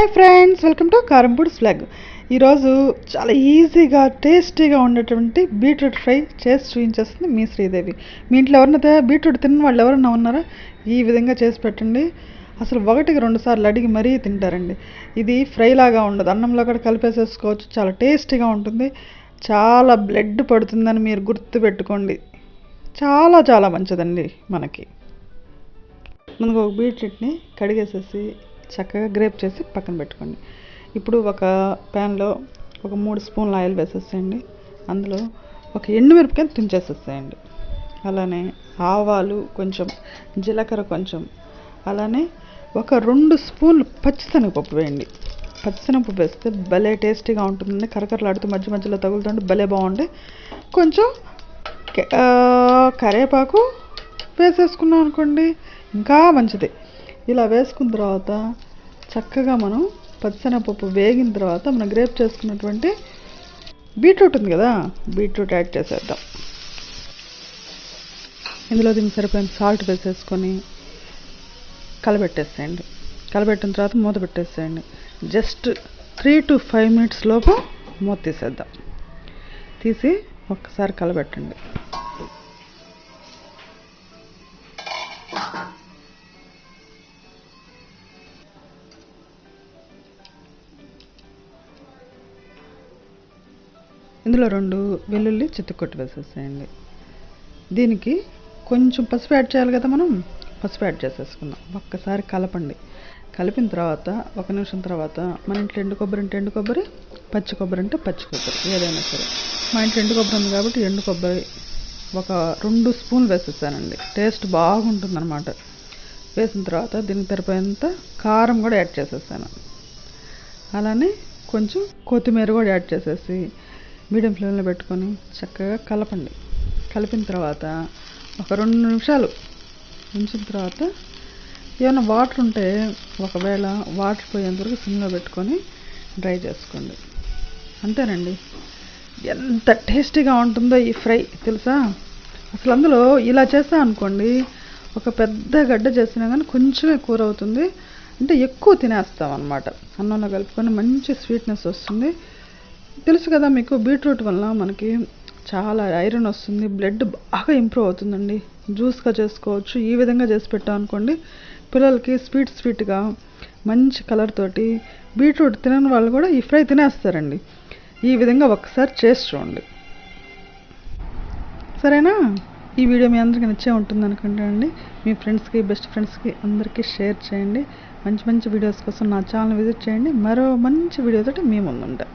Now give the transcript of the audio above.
Hi friends, welcome to Karyampudi'sVlog. ఈరోజు చాలా ఈజీగా టేస్టీగా ఉండేటువంటి బీట్రూట్ ఫ్రై చేసి చూపించేస్తుంది మీ శ్రీదేవి. మీ ఇంట్లో ఎవరినైతే బీట్రూట్ తిన్న వాళ్ళు ఎవరన్నా ఉన్నారా? ఈ విధంగా చేసి పెట్టండి. అసలు 1-2 సార్లు అడిగి మరీ తింటారండి. ఇది ఫ్రై లాగా ఉండదు, అన్నంలో కూడా కలిపేసేసుకోవచ్చు. చాలా టేస్టీగా ఉంటుంది. చాలా బ్లడ్ పడుతుందని మీరు గుర్తుపెట్టుకోండి. చాలా చాలా మంచిదండి మనకి. ముందుగా ఒక బీట్రూట్ని కడిగేసేసి చక్కగా గ్రేప్ చేసి పక్కన పెట్టుకోండి. ఇప్పుడు ఒక ప్యాన్లో ఒక 3 స్పూన్ల ఆయిల్ వేసేసేయండి. అందులో ఒక ఎండుమిరపకాయలు తుంచేసేసేయండి. అలానే ఆవాలు కొంచెం, జీలకర్ర కొంచెం, అలానే ఒక 2 స్పూన్లు పచ్చిశనగపప్పు వేయండి. పచ్చిశనగపప్పు వేస్తే భలే టేస్టీగా ఉంటుందండి. కరకరలాడుతూ మధ్య మధ్యలో తగులుతుంటే భలే బాగుంటాయి. కొంచెం కరివేపాకు వేసేసుకున్నాం అనుకోండి, ఇంకా మంచిది. ఇలా వేసుకున్న తర్వాత చక్కగా మనం పచ్చిశనగపప్పు వేగిన తర్వాత మనం గ్రేప్ చేసుకున్నటువంటి బీట్రూట్ ఉంది కదా, బీట్రూట్ యాడ్ చేసేద్దాం. ఇందులో దీనికి సరిపోయిన సాల్ట్ వేసేసుకొని కలబెట్టేసేయండి. కలబెట్టిన తర్వాత మూత పెట్టేసేయండి. జస్ట్ 3 to 5 minutes లోపు మూత తీసేద్దాం. తీసి ఒక్కసారి కలబెట్టండి. ఇందులో 2 వెల్లుల్లి చిత్తుకొట్టు వేసేసేయండి. దీనికి కొంచెం పసుపు యాడ్ చేయాలి కదా, మనం పసుపు యాడ్ చేసేసుకుందాం. ఒక్కసారి కలపండి. కలిపిన తర్వాత 1 నిమిషం తర్వాత మన ఇంట్లో ఎండు కొబ్బరి అంటే ఎండు కొబ్బరి, పచ్చి కొబ్బరి అంటే పచ్చి కొబ్బరి, ఏదైనా సరే. మా ఇంట్లో ఎండు కొబ్బరి ఉంది కాబట్టి ఎండు కొబ్బరి ఒక 2 స్పూన్లు వేసేసానండి. టేస్ట్ బాగుంటుందన్నమాట. వేసిన తర్వాత దీనికి సరిపోయేంత కారం కూడా యాడ్ చేసేసాను. అలానే కొంచెం కొత్తిమీర కూడా యాడ్ చేసేసి మీడియం ఫ్లేమ్లో పెట్టుకొని చక్కగా కలపండి. కలిపిన తర్వాత ఒక 2 నిమిషాలు ఉంచిన తర్వాత ఏమైనా వాటర్ ఉంటే ఒకవేళ వాటర్ పోయేంత వరకు సిమ్లో పెట్టుకొని డ్రై చేసుకోండి. అంతేనండి. ఎంత టేస్టీగా ఉంటుందో ఈ ఫ్రై తెలుసా. అసలు అందులో ఇలా చేస్తా అనుకోండి, ఒక పెద్ద గడ్డ చేసినా కానీ కొంచెమే కూర అవుతుంది. అంటే ఎక్కువ తినేస్తాం అన్నమాట. అన్నంలో కలుపుకొని మంచి స్వీట్నెస్ వస్తుంది. తెలుసు కదా మీకు, బీట్రూట్ వల్ల మనకి చాలా ఐరన్ వస్తుంది, బ్లడ్ బాగా ఇంప్రూవ్ అవుతుందండి. జ్యూస్గా చేసుకోవచ్చు. ఈ విధంగా చేసి పెట్టాం అనుకోండి, పిల్లలకి స్వీట్గా మంచి కలర్ తోటి బీట్రూట్ తినని వాళ్ళు కూడా ఈ ఫ్రై తినేస్తారండి. ఈ విధంగా ఒకసారి చేసి చూడండి, సరేనా? ఈ వీడియో మీ అందరికీ నచ్చే ఉంటుంది అనుకుంటానండి. మీ ఫ్రెండ్స్కి, బెస్ట్ ఫ్రెండ్స్కి అందరికీ షేర్ చేయండి. మంచి మంచి వీడియోస్ కోసం నా ఛానల్ విజిట్ చేయండి. మరో మంచి వీడియోతోటి మీ ముందు ఉంటా.